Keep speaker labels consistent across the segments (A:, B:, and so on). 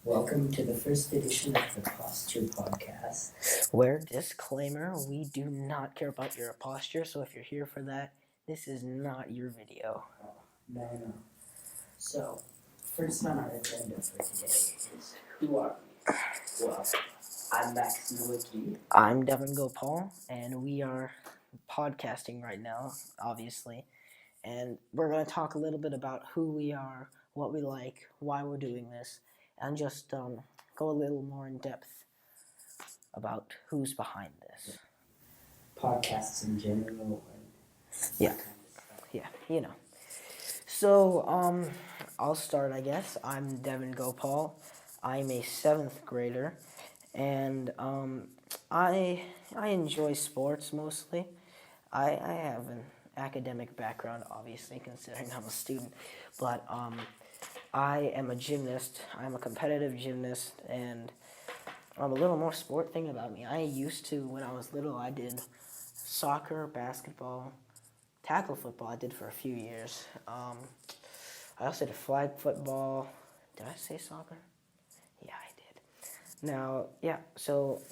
A: Welcome to the first edition of the Posture Podcast.
B: Where, disclaimer, we do not care about your posture, so if you're here for that, this is not your video.
A: No. So, first on our agenda for today is who are we? Well, I'm Max Nowicki.
B: I'm Devin Gopal, and we are podcasting right now, obviously, and we're going to talk a little bit about who we are, what we like, why we're doing this, and just go a little more in depth about who's behind this.
A: Podcasts in general.
B: Yeah.
A: Kind of stuff.
B: Yeah, you know. So, I'll start, I guess. I'm Devin Gopal. I'm a 7th grader, and I enjoy sports mostly. I have an academic background, obviously, considering I'm a student, but I am a gymnast. I'm a competitive gymnast, and a little more sport thing about me. I used to, when I was little, I did soccer, basketball, tackle football. I did for a few years. I also did flag football. Did I say soccer? Yeah, I did. Now, yeah,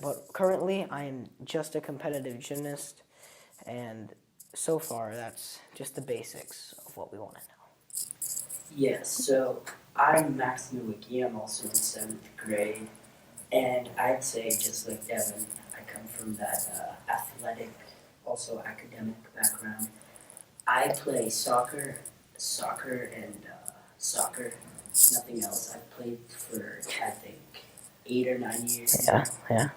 B: but currently I am just a competitive gymnast, and so far that's just the basics of what we want to know.
A: Yes, so I'm Max Nowicki. I'm also in 7th grade, and I'd say, just like Devin, I come from that athletic, also academic background. I play soccer, and soccer, nothing else. I've played for, I think, 8 or 9 years.
B: Yeah.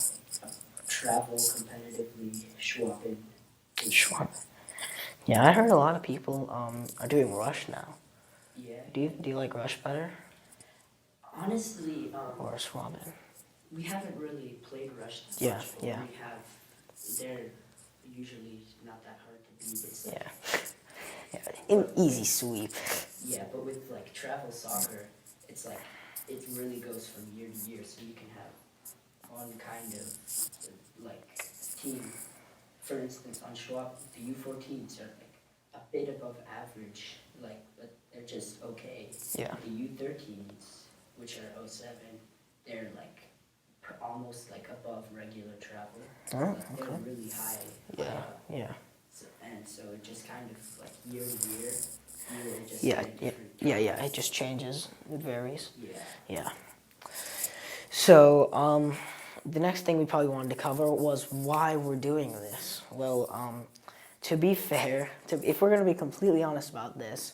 A: Travel competitively, Schwaben.
B: Sure. Yeah, I heard a lot of people are doing Rush now.
A: Yeah.
B: Do you like Rush better
A: Honestly,
B: or Schwaben?
A: we haven't really played Rush much.
B: Yeah,
A: but
B: yeah.
A: We have. They're usually not that hard to beat. It's like,
B: Yeah, an easy sweep.
A: yeah, but with like travel soccer, it's like it really goes from year to year. So you can have one kind of like team. For instance, on Schwab, the U14s are like a bit above average, like, but they're just okay.
B: Yeah.
A: The U13s, which are 07, they're like almost like above regular travel.
B: Oh,
A: Like they're
B: okay.
A: really high.
B: Yeah,
A: up.
B: yeah.
A: So it just kind of like year to year, you will just
B: Yeah,
A: get
B: yeah,
A: different.
B: yeah. It just changes. It varies.
A: Yeah.
B: Yeah. So, the next thing we probably wanted to cover was why we're doing this. Well, to be fair, if we're going to be completely honest about this,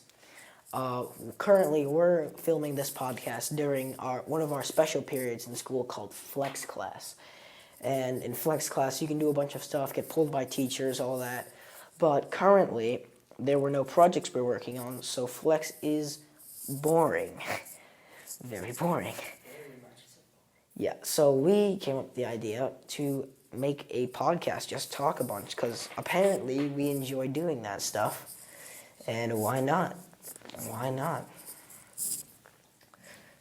B: currently we're filming this podcast during one of our special periods in school called Flex Class. And in Flex Class, you can do a bunch of stuff, get pulled by teachers, all that. But currently, there were no projects we're working on, so Flex is boring. Very boring.
A: Very much so.
B: Yeah, so we came up with the idea to make a podcast, just talk a bunch, because apparently we enjoy doing that stuff. And why not? Why not?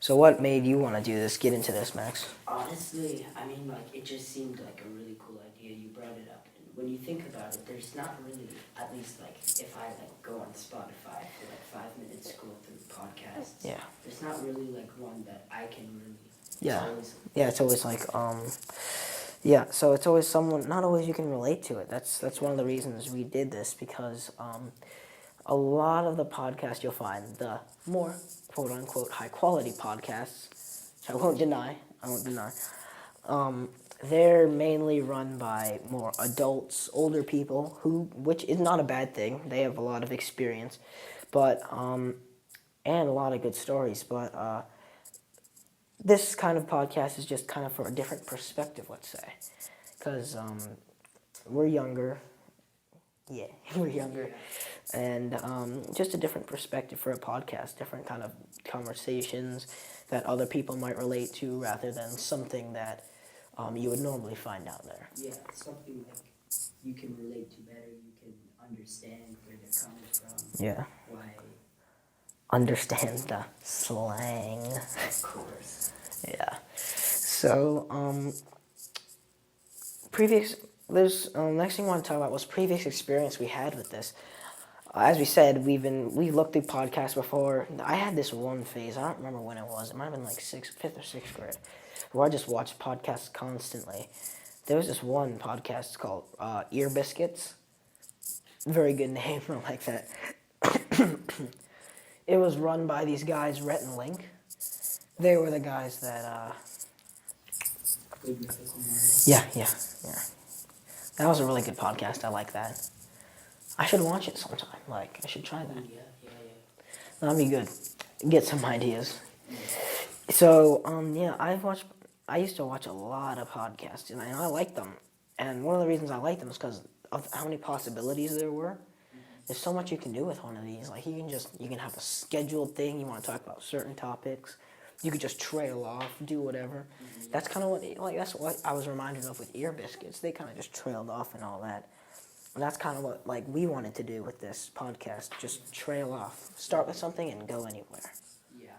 B: So what made you want to do this, get into this, Max?
A: Honestly, I mean, like, it just seemed like a really cool idea. You brought it up. And when you think about it, there's not really, at least, like, if I, like, go on Spotify for, like, 5 minutes, scroll through podcasts.
B: Yeah.
A: There's not really, like, one that I can really...
B: It's always like, so it's always someone, not always you can relate to it. That's one of the reasons we did this, because a lot of the podcasts you'll find, the more quote-unquote high-quality podcasts, which I won't deny, they're mainly run by more adults, older people, which is not a bad thing. They have a lot of experience, but, and a lot of good stories, but, this kind of podcast is just kind of for a different perspective, let's say, because we're younger. Yeah, we're younger, and just a different perspective for a podcast, different kind of conversations that other people might relate to, rather than something that you would normally find out there.
A: Yeah, something like you can relate to better, you can understand where they're coming from.
B: Yeah.
A: Why?
B: Understand the slang.
A: Of course.
B: Yeah. So, next thing I want to talk about was previous experience we had with this. as we said, we looked through podcasts before. I had this one phase. I don't remember when it was. It might have been like fifth or sixth grade, where I just watched podcasts constantly. There was this one podcast called Ear Biscuits. Very good name, I like that. It was run by these guys, Rhett and Link. They were the guys that.
A: Good mythical mind.
B: Yeah. That was a really good podcast. I like that. I should watch it sometime. Like, I should try that.
A: Yeah.
B: That'd be good. Get some ideas. So, yeah, I used to watch a lot of podcasts, and I like them. And one of the reasons I like them is because of how many possibilities there were. There's so much you can do with one of these. Like, you can have a scheduled thing. You want to talk about certain topics. You could just trail off, do whatever. That's kind of that's what I was reminded of with Ear Biscuits. They kind of just trailed off and all that. And that's kind of what, like, we wanted to do with this podcast. Just trail off. Start with something and go anywhere.
A: Yeah.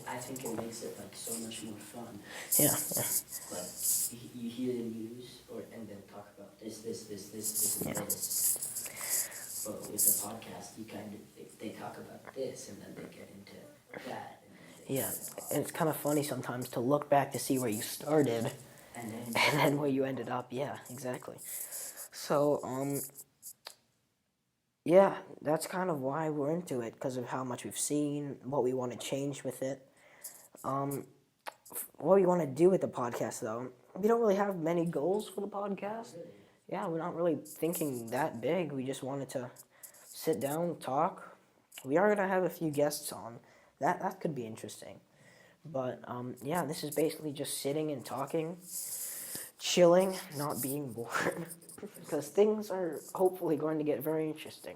A: I think it makes it, like, so much more fun.
B: Yeah.
A: Like, you hear the news, and then talk about this, and this. But with the podcast, you kind of, they talk about this, and then they get into that.
B: Yeah, and it's kind of funny sometimes to look back to see where you started
A: And
B: then where you ended up. Yeah, exactly. So, yeah, that's kind of why we're into it, because of how much we've seen, what we want to change with it. What we want to do with the podcast, though, we don't really have many goals for the podcast. Yeah, we're not really thinking that big. We just wanted to sit down, talk. We are going to have a few guests on. That could be interesting. But, yeah, this is basically just sitting and talking, chilling, not being bored. Because things are hopefully going to get very interesting.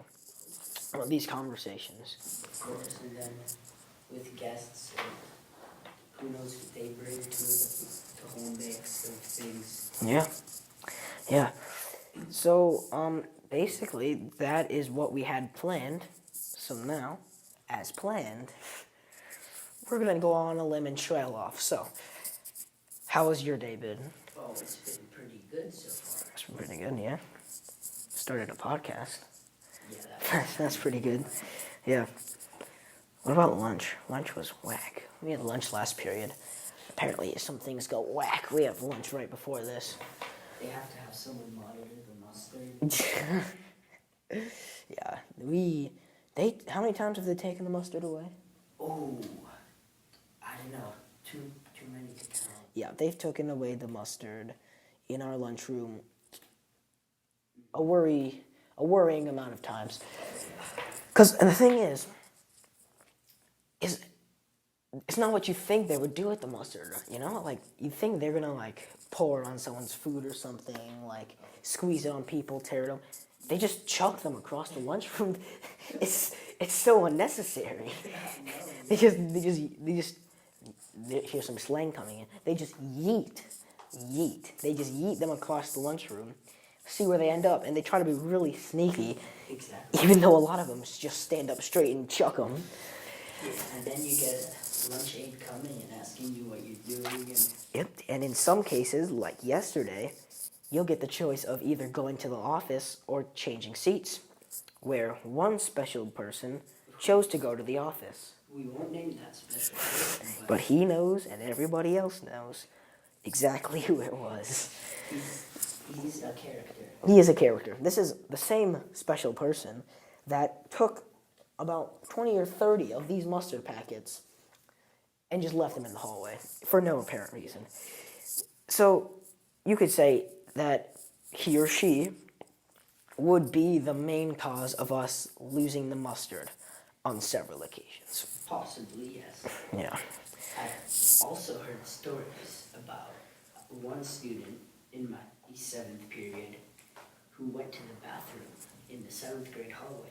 B: These conversations.
A: of course, and then with guests, who knows what they bring to the home mix of things.
B: Yeah. So, basically, that is what we had planned. So now, as planned, we're going to go on a limb and trail off. So, how was your day, been?
A: Oh, it's been pretty good so far.
B: It's been pretty good, yeah. Started a podcast.
A: Yeah,
B: That's pretty good. Yeah. What about lunch? Lunch was whack. We had lunch last period. Apparently, some things go whack. We have lunch right before this.
A: They have to have someone monitor the mustard.
B: Yeah, how many times have they taken the mustard away?
A: Oh, I don't know. Too many to count.
B: Yeah, they've taken away the mustard in our lunchroom a worrying amount of times. And the thing is it's not what you think they would do with the mustard, you know? Like, you think they're gonna, like, pour it on someone's food or something, like, squeeze it on people, tear it up. They just chuck them across the lunchroom. It's so unnecessary. Here's some slang coming in. They just yeet. They just yeet them across the lunchroom, see where they end up, and they try to be really sneaky.
A: Exactly.
B: Even though a lot of them just stand up straight and chuck them.
A: Yeah, and then you get a lunch aide coming and asking you what you're doing.
B: Yep, and in some cases, like yesterday, you'll get the choice of either going to the office or changing seats, where one special person chose to go to the office.
A: We won't name that special person,
B: But he knows, and everybody else knows, exactly who it was.
A: he's a character.
B: He is a character. This is the same special person that took about 20 or 30 of these mustard packets and just left them in the hallway for no apparent reason. So you could say that he or she would be the main cause of us losing the mustard on several occasions.
A: Possibly, yes.
B: Yeah.
A: I've also heard stories about one student in my 7th period who went to the bathroom in the 7th grade hallway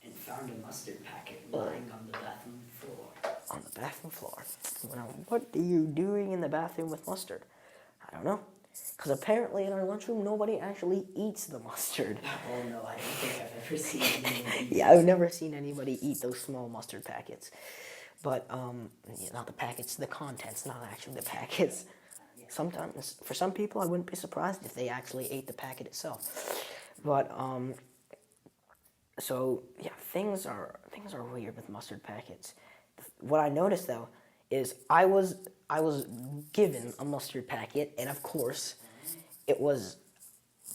A: and found a mustard packet lying on the bathroom floor.
B: On the bathroom floor. Now, what are you doing in the bathroom with mustard? I don't know. Because apparently in our lunchroom, nobody actually eats the mustard.
A: Oh no, I don't think I've ever seen anyone eat
B: Yeah, I've never seen anybody eat those small mustard packets. But, not the packets, the contents, not actually the packets. Sometimes, for some people, I wouldn't be surprised if they actually ate the packet itself. But, So yeah, things are weird with mustard packets. What I noticed though is I was given a mustard packet, and of course, it was,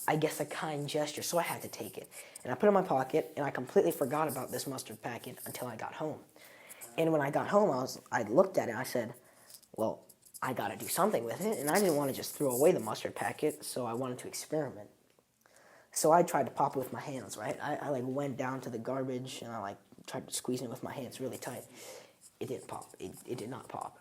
B: I guess, a kind gesture, so I had to take it. And I put it in my pocket, and I completely forgot about this mustard packet until I got home. And when I got home, I looked at it and I said, well, I got to do something with it, and I didn't want to just throw away the mustard packet, so I wanted to experiment. So I tried to pop it with my hands, right? I like went down to the garbage and I like tried to squeeze it with my hands really tight. It didn't pop. It did not pop.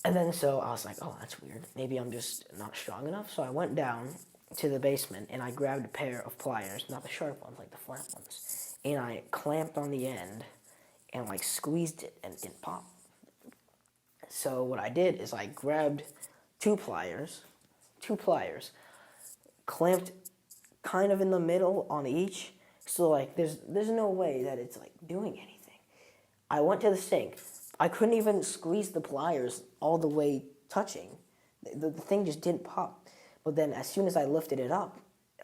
B: And then so I was like, oh, that's weird. Maybe I'm just not strong enough. So I went down to the basement and I grabbed a pair of pliers, not the sharp ones, like the flat ones. And I clamped on the end and like squeezed it and it didn't pop. So what I did is I grabbed two pliers, clamped kind of in the middle on each. So like there's no way that it's like doing anything. I went to the sink. I couldn't even squeeze the pliers all the way touching. The thing just didn't pop. But then as soon as I lifted it up,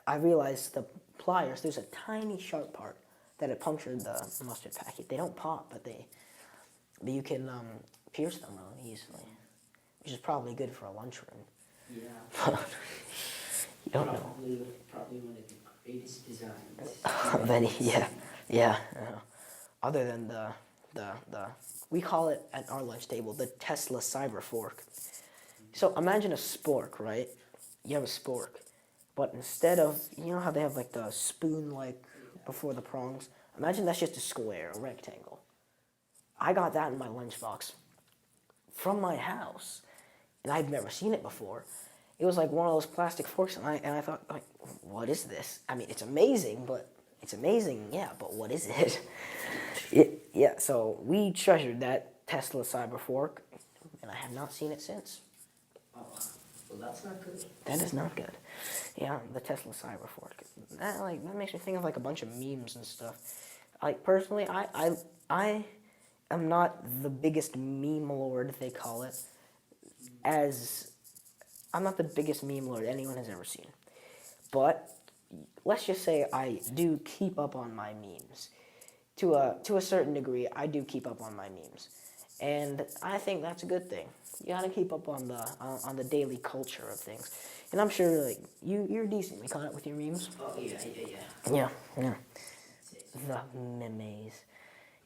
B: I realized the pliers, there's a tiny sharp part that had punctured the mustard packet. They don't pop, but you can pierce them really easily, which is probably good for a lunchroom.
A: Yeah.
B: You don't know.
A: Probably one of the greatest designs.
B: Of any, yeah. Other than we call it at our lunch table the Tesla Cyber Fork. So imagine a spork, right? You have a spork, but instead of, you know how they have like the spoon like before the prongs? Imagine that's just a square, a rectangle. I got that in my lunchbox from my house, and I'd never seen it before. It was like one of those plastic forks, and I thought, like, what is this? I mean, it's amazing, yeah, but what is it? Yeah, so we treasured that Tesla Cyber Fork, and I have not seen it since.
A: Oh, well, that's not good.
B: That is not good. Yeah, the Tesla Cyber Fork. That makes me think of like a bunch of memes and stuff. Like personally, I am not the biggest meme lord, they call it, as I'm not the biggest meme lord anyone has ever seen. But let's just say I do keep up on my memes. To a certain degree, I do keep up on my memes. And I think that's a good thing. You gotta keep up on the daily culture of things. And I'm sure like you're decently caught up with your memes.
A: Oh, yeah.
B: Yeah. The memes.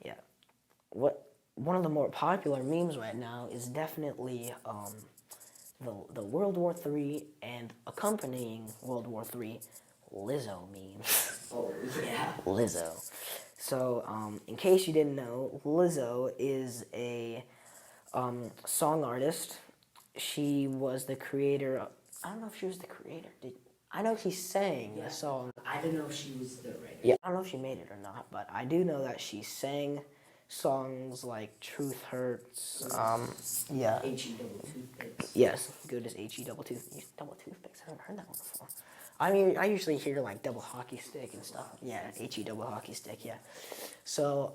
B: Yeah. One of the more popular memes right now is definitely the World War III and accompanying World War III Lizzo memes.
A: Oh, yeah.
B: Lizzo. So, in case you didn't know, Lizzo is a song artist. She was the creator. I don't know if she was the creator. I know she sang the song.
A: I don't know if she was the writer.
B: Yeah, I don't know if she made it or not, but I do know that she sang songs like Truth Hurts. Yeah.
A: H-E double toothpicks.
B: Yes, good as H-E double toothpicks. I haven't heard that one before. I mean, I usually hear like double hockey stick and stuff. Yeah, H-E double hockey stick, yeah. So,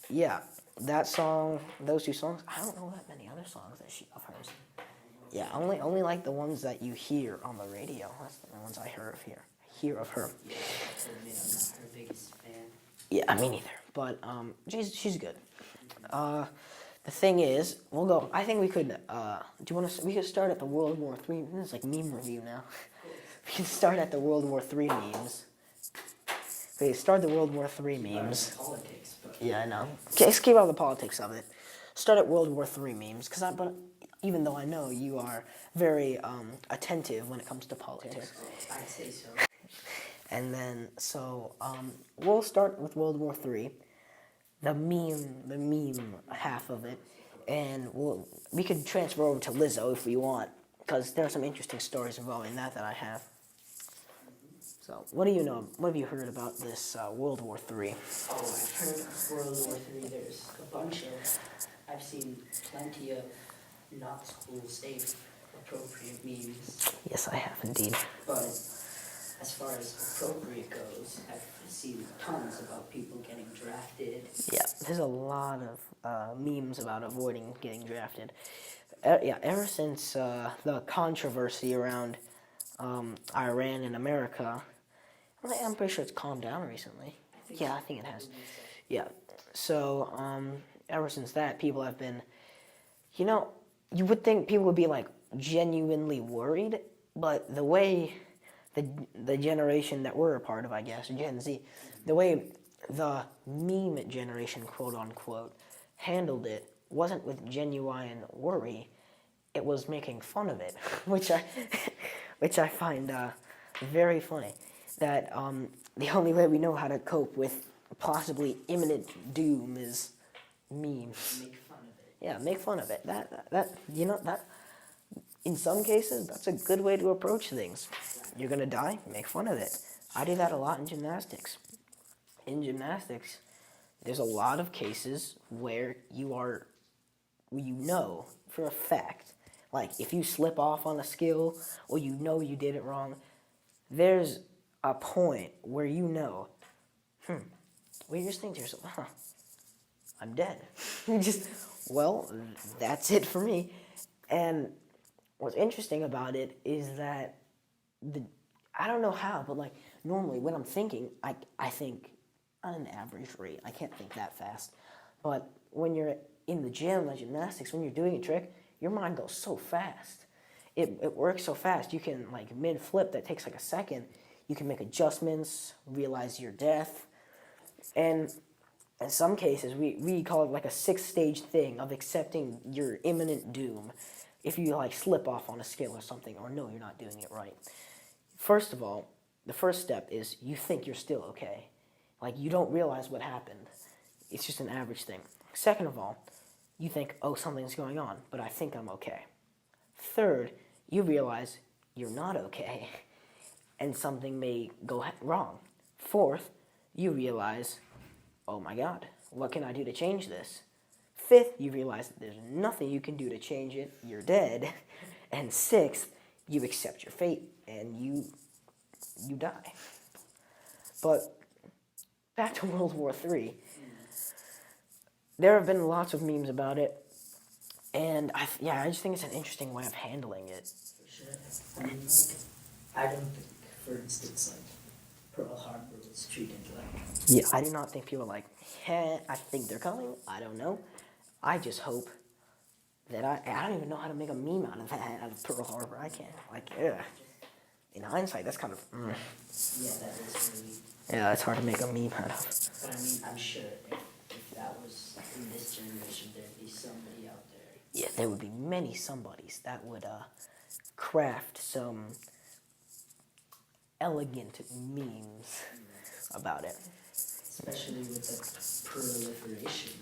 B: yeah, that song, those two songs, I don't know that many other songs of hers. Yeah, only like the ones that you hear on the radio. That's the ones I hear of her.
A: Yeah, I admit I'm not her biggest fan.
B: Yeah, me neither. But she's good. The thing is, we'll go. I think we could. Do you want to? We could start at the World War III. This is like meme review now. We can start at the World War III memes. Okay, start the World War III memes.
A: Politics, but
B: Yeah, I know. Okay, let's keep out the politics of it. Start at World War III memes, but even though I know you are very attentive when it comes to politics.
A: I'd say so.
B: And then, we'll start with World War III, the meme half of it, and we could transfer over to Lizzo if we want, because there are some interesting stories involving that I have. So, what do you know? What have you heard about this World War III?
A: Oh, I've heard of World War III. There's a bunch of, I've seen plenty of not school safe, appropriate memes.
B: Yes, I have indeed.
A: But as far as appropriate goes, I've seen tons about people getting drafted.
B: Yeah, there's a lot of memes about avoiding getting drafted. Ever since the controversy around Iran and America, I'm pretty sure it's calmed down recently.
A: I
B: Yeah, I think it has. Yeah. So, ever since that, people have been, you know, you would think people would be like genuinely worried, but the way the generation that we're a part of, I guess, Gen Z, the way the meme generation, quote unquote, handled it wasn't with genuine worry. It was making fun of it, which I, which I find very funny. That the only way we know how to cope with possibly imminent doom is memes.
A: Make fun of it.
B: Yeah, make fun of it. That in some cases that's a good way to approach things. You're gonna die, make fun of it. I do that a lot in gymnastics. In gymnastics, there's a lot of cases where you know for a fact, like if you slip off on a skill or you know you did it wrong, there's a point where you know, where you just think to yourself, I'm dead. Well, that's it for me. And what's interesting about it is that I don't know how, but like normally when I'm thinking, I think on an average rate. I can't think that fast. But when you're in the gym, like gymnastics, when you're doing a trick, your mind goes so fast. It works so fast. You can, like, mid-flip, that takes like a second. You can make adjustments, realize your depth. And in some cases, we call it like a 6-stage thing of accepting your imminent doom if you, like, slip off on a skill or something, or no, you're not doing it right. First of all, the first step is you think you're still okay. Like, you don't realize what happened. It's just an average thing. Second of all, you think, oh, something's going on, but I think I'm okay. Third, you realize you're not okay, and something may go wrong. Fourth, you realize, oh my God, what can I do to change this? Fifth, you realize that there's nothing you can do to change it, you're dead. And sixth, you accept your fate, and you die. But back to World War III. There have been lots of memes about it, and I just think it's an interesting way of handling it.
A: For sure. I mean, like, I don't think, for instance, like, Pearl Harbor was treated like.
B: Yeah, I do not think people are like, I think they're coming. I don't know. I just hope that I don't even know how to make a meme out of that, out of Pearl Harbor. I can't. Like, ugh. In hindsight, that's kind of.
A: Yeah, that is really.
B: Yeah, it's hard to make a meme out of.
A: But I mean, I'm sure if that was in this generation, there'd be somebody out there.
B: Yeah, there would be many somebodies that would craft some elegant memes about it.
A: Especially with the proliferation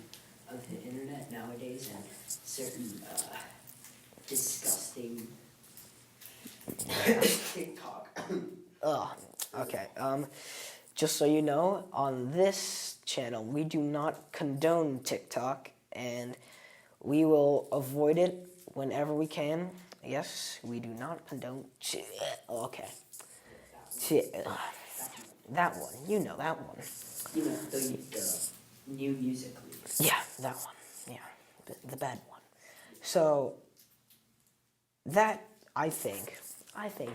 A: of the internet nowadays and certain disgusting TikTok.
B: Oh, okay. Just so you know, on this channel, we do not condone TikTok, and we will avoid it whenever we can. Yes, we do not condone. Okay. That one. You know that one.
A: You know, the new music lyrics.
B: Yeah, that one. Yeah, the bad one. So, that, I think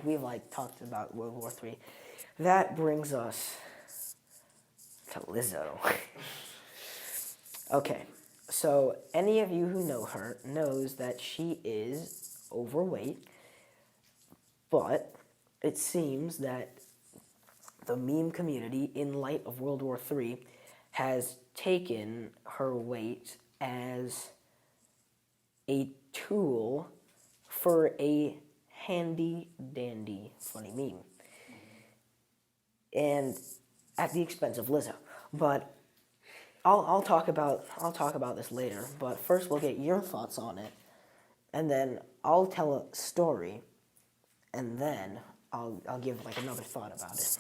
B: we've, like, talked about World War III. That brings us to Lizzo. Okay, so any of you who know her knows that she is overweight, but it seems that the meme community, in light of World War III, has taken her weight as a tool for a handy-dandy funny meme. And at the expense of Lizzo. But I'll talk about this later. But first we'll get your thoughts on it. And then I'll tell a story. And then I'll give, like, another thought about it.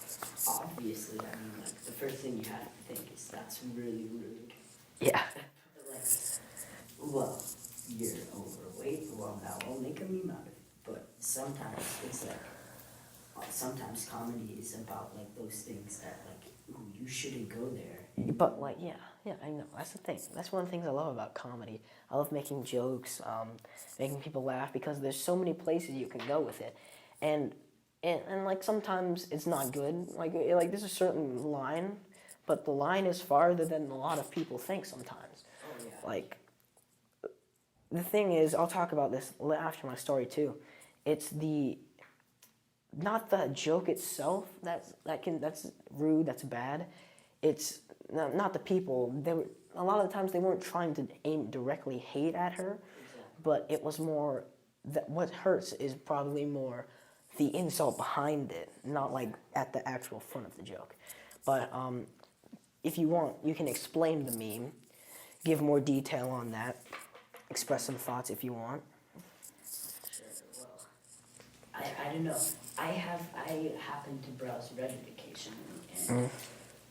A: Obviously, I mean, like, the first thing you have to think is that's really rude.
B: Yeah.
A: Like, well, you're overweight, well, now I'll make a meme out of it. But sometimes it's like, sometimes comedy is about, like, those things that, like, ooh, you shouldn't go there.
B: But, like, yeah, I know. That's the thing. That's one of the things I love about comedy. I love making jokes, making people laugh, because there's so many places you can go with it. And like, sometimes it's not good. Like there's a certain line but the line is farther than a lot of people think sometimes.
A: Oh yeah.
B: Like, the thing is, I'll talk about this after my story too. It's not the joke itself that's rude, that's bad. It's not the people. A lot of the times they weren't trying to aim directly hate at her, but it was more that what hurts is probably more the insult behind it, not like at the actual front of the joke. But if you want, you can explain the meme, give more detail on that, express some thoughts if you want.
A: Sure. Well, I don't know. I happen to browse Reddit occasionally, and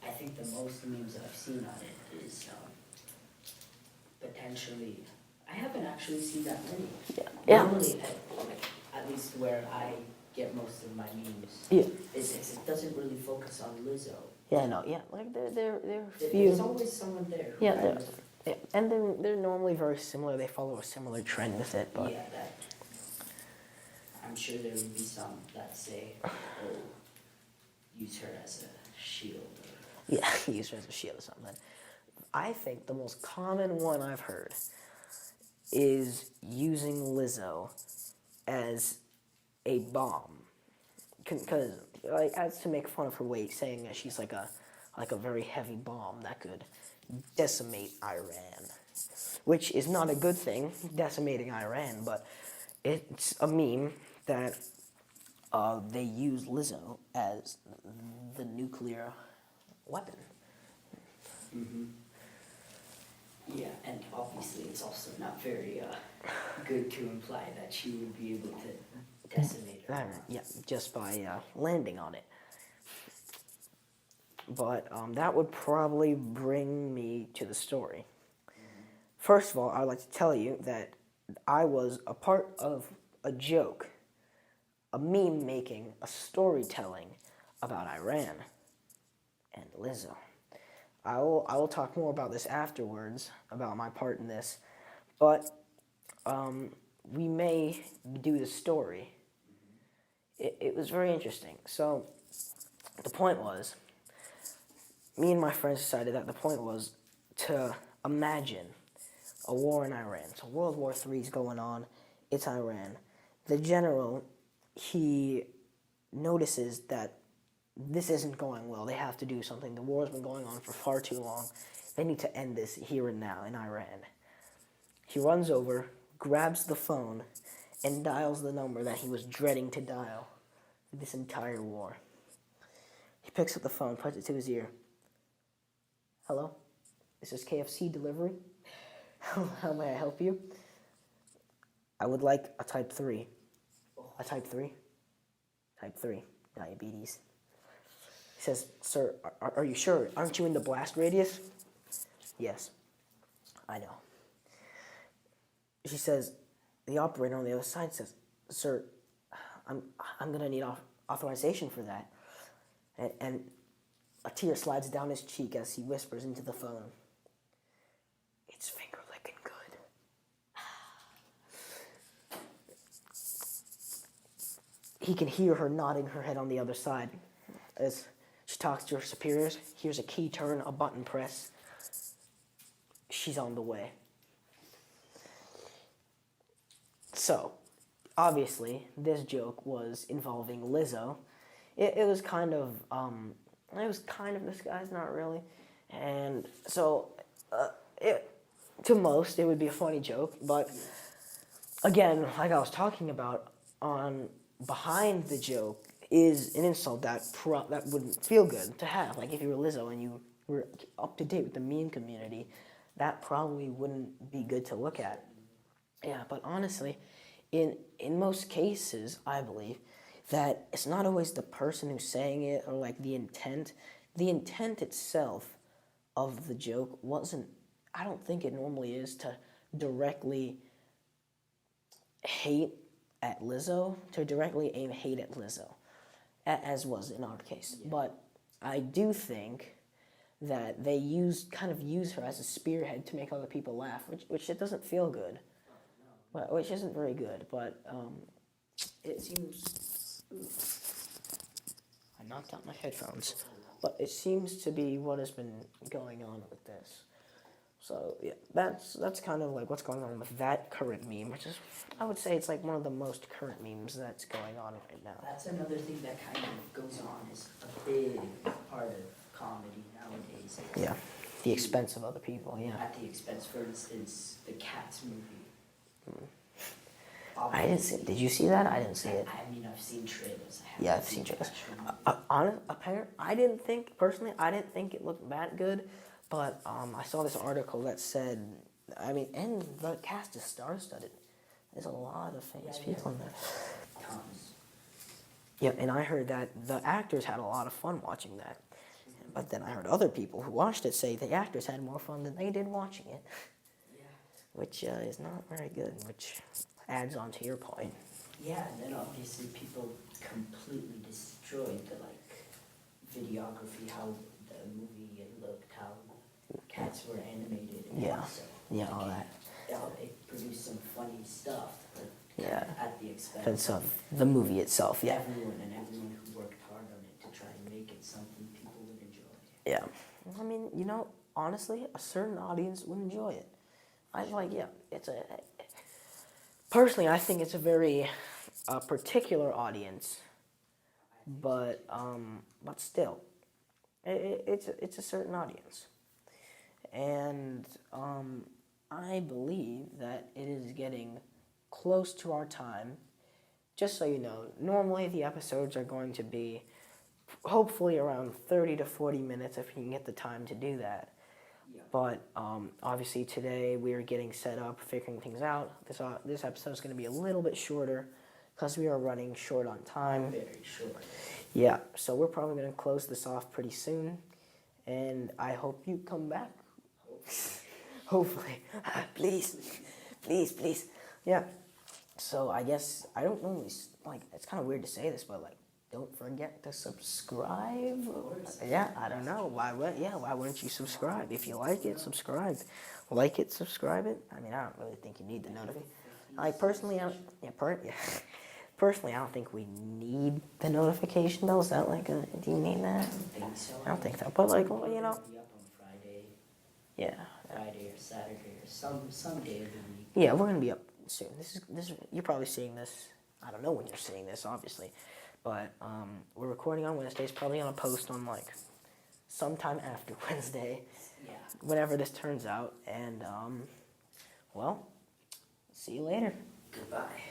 A: I think the most memes that I've seen on it is potentially. I haven't actually seen that many.
B: Yeah.
A: Normally, at least where I get most of my memes,
B: Yeah.
A: it doesn't really focus on Lizzo.
B: Yeah, no, yeah, like they're
A: There's
B: few.
A: always someone there.
B: Yeah, and they're normally very similar. They follow a similar trend with it, but
A: Yeah, that. I'm sure there would be some that say, "Oh, use her as a shield."
B: yeah, use her as a shield or something. I think the most common one I've heard is using Lizzo as a bomb, because like as to make fun of her weight, saying that she's like a very heavy bomb that could decimate Iran, which is not a good thing, decimating Iran, but it's a meme that they use Lizzo as the nuclear weapon.
A: Mm-hmm. Yeah, and obviously it's also not very good to imply that she would be able to decimate her.
B: Yeah, just by landing on it. But that would probably bring me to the story. First of all, I'd like to tell you that I was a part of a joke, a meme making, a storytelling about Iran and Lizzo. I will talk more about this afterwards, about my part in this, but we may do the story. It was very interesting. So the point was, me and my friends decided that the point was to imagine a war in Iran. So World War III is going on. It's Iran. The general, he notices that this isn't going well. They have to do something. The war's been going on for far too long. They need to end this here and now in Iran. He runs over, grabs the phone, and dials the number that he was dreading to dial this entire war. He picks up the phone, puts it to his ear. Hello? This is KFC delivery. How may I help you? I would like a type 3. A type 3? Type 3. Diabetes. He says, sir, are you sure? Aren't you in the blast radius? Yes. I know. She says, the operator on the other side says, sir, I'm going to need authorization for that. And a tear slides down his cheek as he whispers into the phone, it's finger licking good. He can hear her nodding her head on the other side as she talks to her superiors, hears a key turn, a button press. She's on the way. So, obviously, this joke was involving Lizzo. It was kind of disguised, not really. And so, to most, it would be a funny joke. But again, like I was talking about, behind the joke is an insult that wouldn't feel good to have. Like if you were Lizzo and you were up to date with the meme community, that probably wouldn't be good to look at. Yeah, but honestly, in most cases, I believe that it's not always the person who's saying it or like the intent. The intent itself of the joke wasn't, I don't think it normally is to directly hate at Lizzo, to directly aim hate at Lizzo, as was in our case. Yeah. But I do think that they kind of use her as a spearhead to make other people laugh, which it doesn't feel good, which isn't very good, but it seems... I knocked out my headphones. but it seems to be what has been going on with this. So yeah, that's kind of like what's going on with that current meme, which is, I would say it's like one of the most current memes that's going on right now.
A: That's another thing that kind of goes on, is a big part of comedy nowadays.
B: Yeah, the expense of other people. Yeah,
A: At the expense, for instance, the Cats movie.
B: I didn't see. Did you see that? I didn't see it.
A: I mean, I've seen trailers.
B: Yeah, I've seen trailers. I didn't think personally. I didn't think it looked that good, but I saw this article that said, I mean, and the cast is star-studded. There's a lot of famous people in there.
A: Tons.
B: Yeah, and I heard that the actors had a lot of fun watching that. But then I heard other people who watched it say the actors had more fun than they did watching it, which is not very good, which adds on to your point.
A: Yeah, and then obviously people completely destroyed the videography, how the movie looked, how cats were animated. And
B: Yeah,
A: so,
B: yeah, all that.
A: It produced some funny stuff, but
B: Yeah.
A: at the expense
B: Expense of the movie itself, yeah.
A: everyone who worked hard on it to try and make it something people would enjoy.
B: Yeah. I mean, honestly, a certain audience would enjoy it. Personally, I think it's a very particular audience, but still, it's a certain audience. And I believe that it is getting close to our time. Just so you know, normally the episodes are going to be hopefully around 30 to 40 minutes if you can get the time to do that.
A: Yeah.
B: But obviously today we are getting set up, figuring things out. This episode is going to be a little bit shorter because we are running short on time.
A: Very short.
B: Yeah, so we're probably going to close this off pretty soon. And I hope you come back. Hopefully. Please. Please, please. Yeah. So I guess, I don't know, it's kind of weird to say this, but don't forget to subscribe. Yeah, I don't know. Why wouldn't you subscribe? If you like it, subscribe. Like it, subscribe it. I mean, I don't really think you need the notification. Personally, personally, I don't think we need the notification bell. Is that do you need that?
A: I don't think so.
B: I don't think so. But
A: It'll be up on Friday.
B: Yeah.
A: Friday or Saturday or some day of the week.
B: Yeah, we're gonna be up soon. This is you're probably seeing this. I don't know when you're seeing this, obviously, but we're recording on Wednesdays. Probably gonna post on sometime after Wednesday, whenever this turns out. And well, see you later.
A: Goodbye.